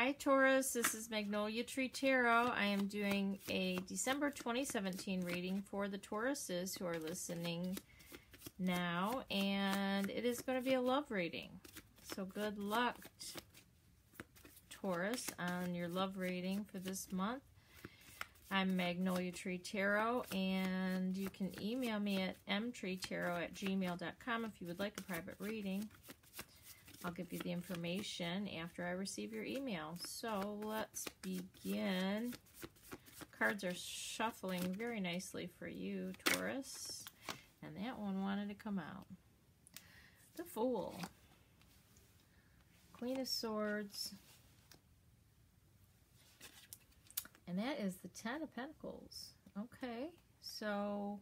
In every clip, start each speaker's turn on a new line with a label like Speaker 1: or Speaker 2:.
Speaker 1: Hi Taurus, this is Magnolia Tree Tarot. I am doing a December 2017 reading for the Tauruses who are listening now, and it is going to be a love reading. So good luck, Taurus, on your love reading for this month. I'm Magnolia Tree Tarot, and you can email me at mtreetarot@gmail.com if you would like a private reading. I'll give you the information after I receive your email. So let's begin. Cards are shuffling very nicely for you, Taurus. And that one wanted to come out. The Fool. Queen of Swords. And that is the Ten of Pentacles. Okay, so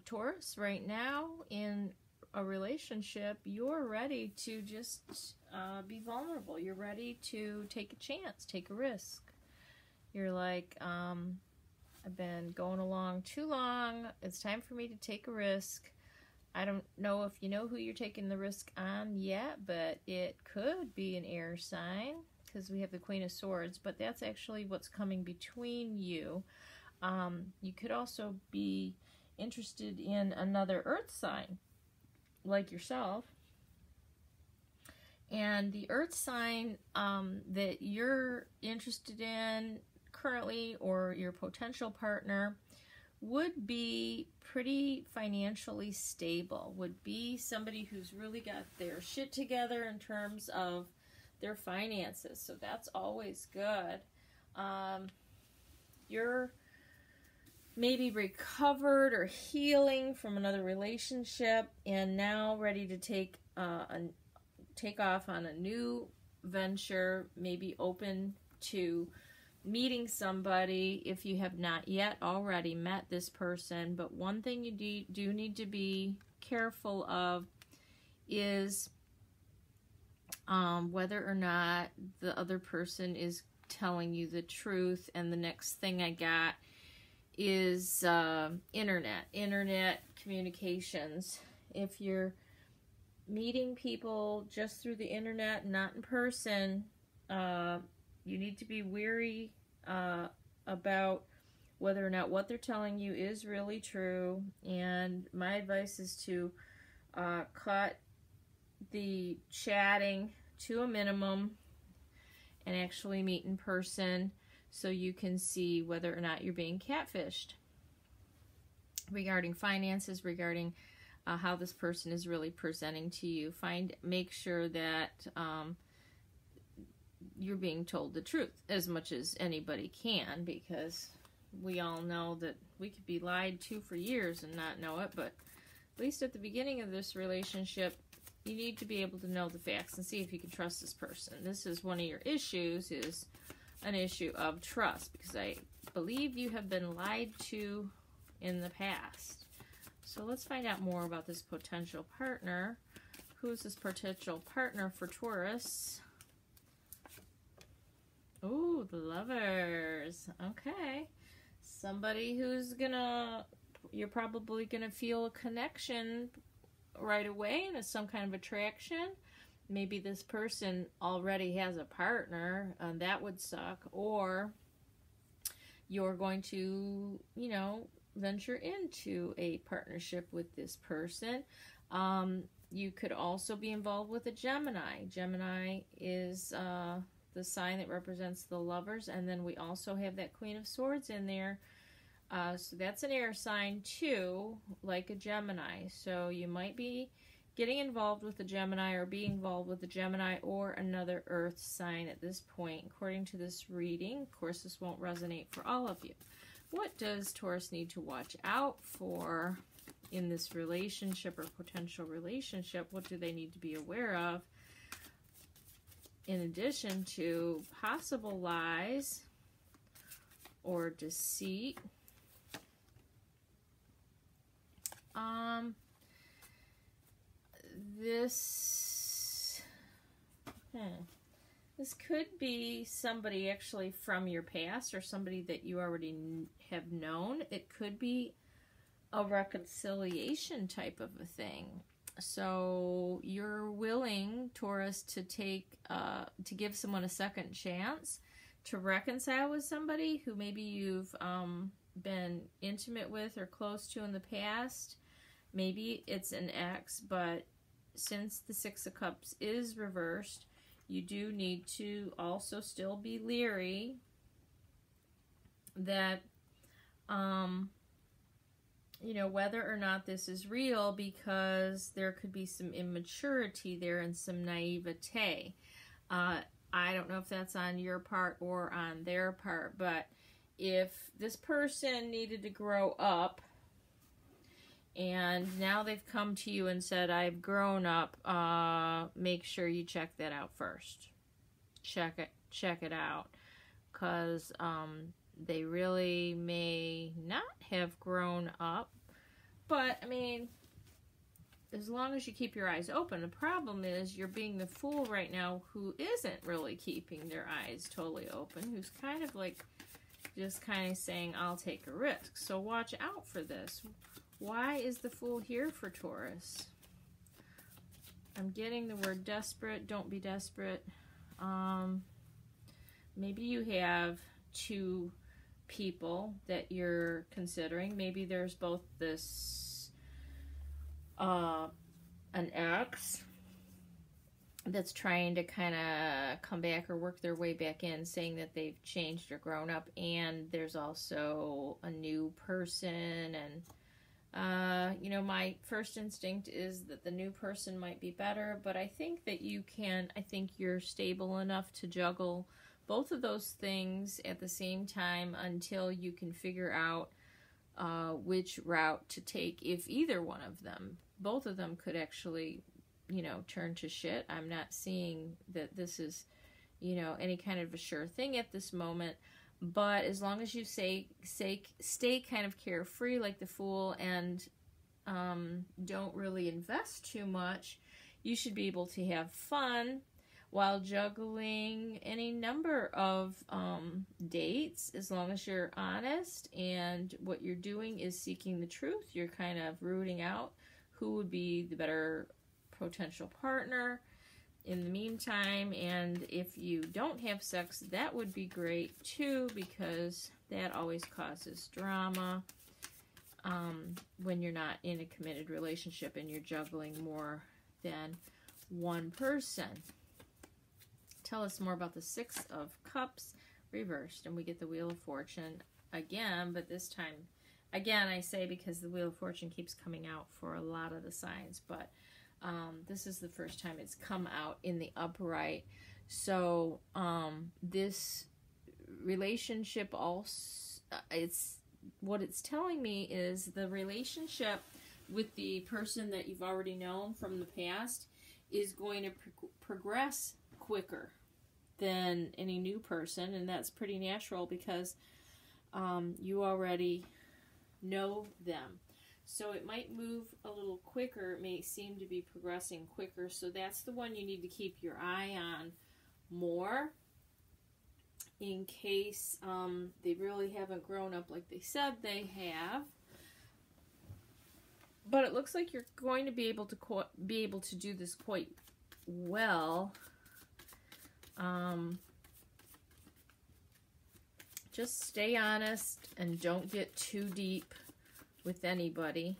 Speaker 1: Taurus, right now in a relationship, you're ready to just be vulnerable. You're ready to take a chance, take a risk. You're like, I've been going along too long. It's time for me to take a risk. I don't know if you know who you're taking the risk on yet, but it could be an air sign because we have the Queen of Swords, but that's actually what's coming between you. You could also be interested in another earth sign like yourself, and the earth sign that you're interested in currently, or your potential partner, would be pretty financially stable, would be somebody who's really got their shit together in terms of their finances. So that's always good. You're maybe recovered or healing from another relationship and now ready to take off on a new venture, maybe open to meeting somebody if you have not yet already met this person. But one thing you do need to be careful of is whether or not the other person is telling you the truth. And the next thing I got is internet communications. If you're meeting people just through the internet, not in person, you need to be wary about whether or not what they're telling you is really true. And my advice is to cut the chatting to a minimum and actually meet in person, so you can see whether or not you're being catfished regarding finances, regarding how this person is really presenting to you. Make sure that you're being told the truth as much as anybody can, because we all know that we could be lied to for years and not know it. But at least at the beginning of this relationship, you need to be able to know the facts and see if you can trust this person. This is one of your issues, is an issue of trust, because I believe you have been lied to in the past. So let's find out more about this potential partner. Who's this potential partner for Taurus? Ooh, the Lovers. Okay. Somebody who's you're probably gonna feel a connection right away, and it's some kind of attraction. Maybe this person already has a partner, and that would suck. Or you're going to, venture into a partnership with this person. You could also be involved with a Gemini. Gemini is the sign that represents the Lovers, and then we also have that Queen of Swords in there. So that's an air sign too, like a Gemini. So you might be getting involved with a Gemini, or being involved with a Gemini or another earth sign at this point, according to this reading. Of course, this won't resonate for all of you. What does Taurus need to watch out for in this relationship or potential relationship? What do they need to be aware of, in addition to possible lies or deceit? This could be somebody actually from your past, or somebody that you already have known. It could be a reconciliation type of a thing. So you're willing, Taurus, to give someone a second chance to reconcile with somebody who maybe you've been intimate with or close to in the past. Maybe it's an ex, but since the Six of Cups is reversed, you do need to also still be leery that, you know, whether or not this is real, because there could be some immaturity there and some naivete. I don't know if that's on your part or on their part, but if this person needed to grow up and now they've come to you and said, I've grown up, make sure you check that out first. Check it out. Because they really may not have grown up. But, I mean, as long as you keep your eyes open. The problem is you're being the fool right now who isn't really keeping their eyes totally open, who's kind of like just kind of saying, I'll take a risk. So watch out for this. Why is the Fool here for Taurus? I'm getting the word desperate. Don't be desperate. Maybe you have two people that you're considering. Maybe there's both this an ex that's trying to kind of come back or work their way back in, saying that they've changed or grown up, and there's also a new person. And you know, my first instinct is that the new person might be better, but I think that I think you're stable enough to juggle both of those things at the same time until you can figure out which route to take. If either one of them, both of them could actually, you know, turn to shit. I'm not seeing that this is, you know, any kind of a sure thing at this moment. But as long as you stay kind of carefree like the Fool and don't really invest too much, you should be able to have fun while juggling any number of dates, as long as you're honest and what you're doing is seeking the truth. You're kind of rooting out who would be the better potential partner in the meantime. And if you don't have sex, that would be great too, because that always causes drama when you're not in a committed relationship and you're juggling more than one person. Tell us more about the Six of Cups reversed, and we get the Wheel of Fortune again, but this time, again, I say because the Wheel of Fortune keeps coming out for a lot of the signs, but this is the first time it's come out in the upright. So this relationship also, what it's telling me is the relationship with the person that you've already known from the past is going to progress quicker than any new person, and that's pretty natural because you already know them. So it might move a little quicker. It may seem to be progressing quicker. So that's the one you need to keep your eye on more in case they really haven't grown up like they said they have. But it looks like you're going to be able to do this quite well. Just stay honest and don't get too deep with anybody,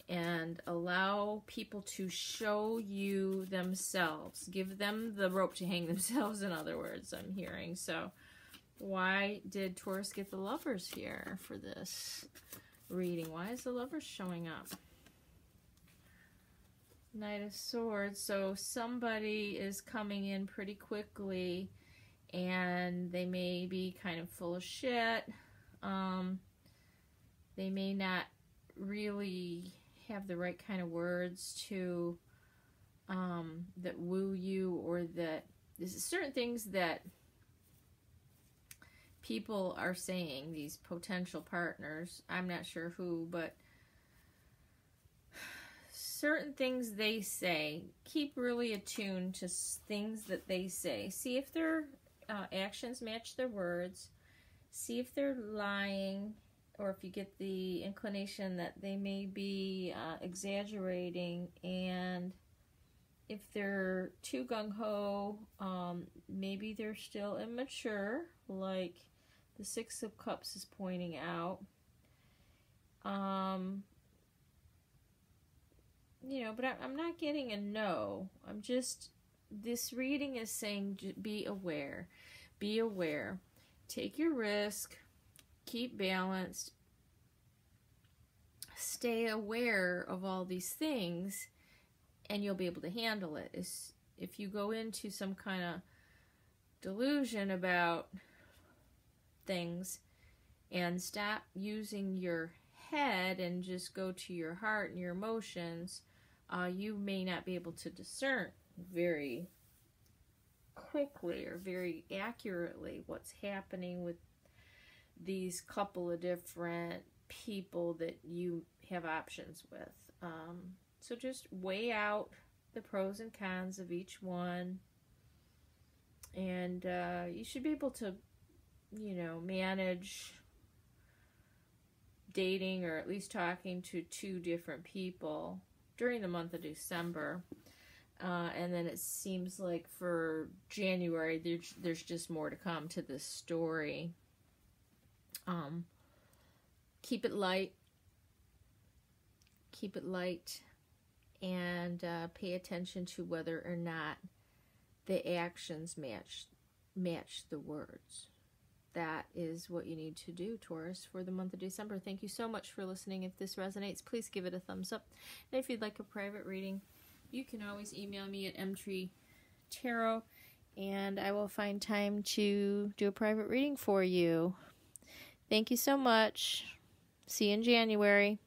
Speaker 1: and allow people to show you themselves. Give them the rope to hang themselves, in other words, I'm hearing. So why did Taurus get the Lovers here for this reading? Why is the Lovers showing up? Knight of Swords. So somebody is coming in pretty quickly, and they may be kind of full of shit. They may not really have the right kind of words to that woo you, or that there's certain things that people are saying, these potential partners. I'm not sure who, but certain things they say, keep really attuned to things that they say. See if their actions match their words. See if they're lying or if you get the inclination that they may be exaggerating, and if they're too gung-ho, maybe they're still immature, like the Six of Cups is pointing out. You know, but I'm not getting a no. I'm just, this reading is saying be aware. Be aware. Take your risk. Keep balanced. Stay aware of all these things, and you'll be able to handle it. If you go into some kind of delusion about things and stop using your head and just go to your heart and your emotions, you may not be able to discern very quickly or very accurately what's happening with these couple of different people that you have options with. So just weigh out the pros and cons of each one, and you should be able to, you know, manage dating, or at least talking to 2 different people during the month of December. And then it seems like for January, there's just more to come to this story. Keep it light. Keep it light. And pay attention to whether or not the actions match the words. That is what you need to do, Taurus, for the month of December. Thank you so much for listening. If this resonates, please give it a thumbs up. And if you'd like a private reading, you can always email me at Mtreetarot, and I will find time to do a private reading for you. Thank you so much. See you in January.